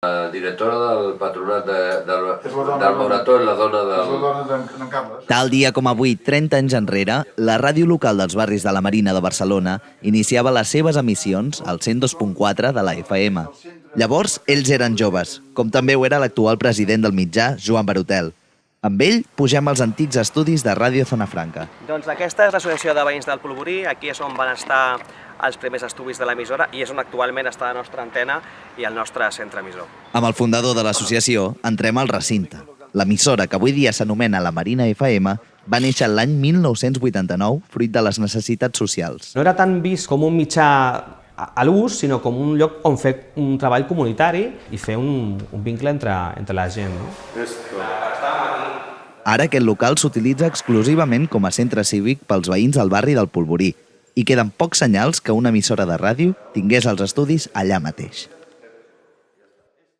La directora del patronat del Morató és la dona d'en Carles. Tal dia com avui, 30 anys enrere, la ràdio local dels barris de la Marina de Barcelona iniciava les seves emissions al 102.4 de la FM. Llavors, ells eren joves, com també ho era l'actual president del mitjà, Joan Barotel. Amb ell pugem als antics estudis de Ràdio Zona Franca. Doncs aquesta és l'associació de veïns del Polvorí, aquí és on van estar els primers estudis de l'emissora i és on actualment està la nostra antena i el nostre centre emissor. Amb el fundador de l'associació entrem al recinte. L'emissora, que avui dia s'anomena la Marina FM, va néixer l'any 1989, fruit de les necessitats socials. No era tan vist com un mitjà a l'ús, sinó com un lloc on fer un treball comunitari i fer un vincle entre la gent. Ara aquest local s'utilitza exclusivament com a centre cívic pels veïns del barri del Polvorí i queden pocs senyals que una emissora de ràdio tingués els estudis allà mateix.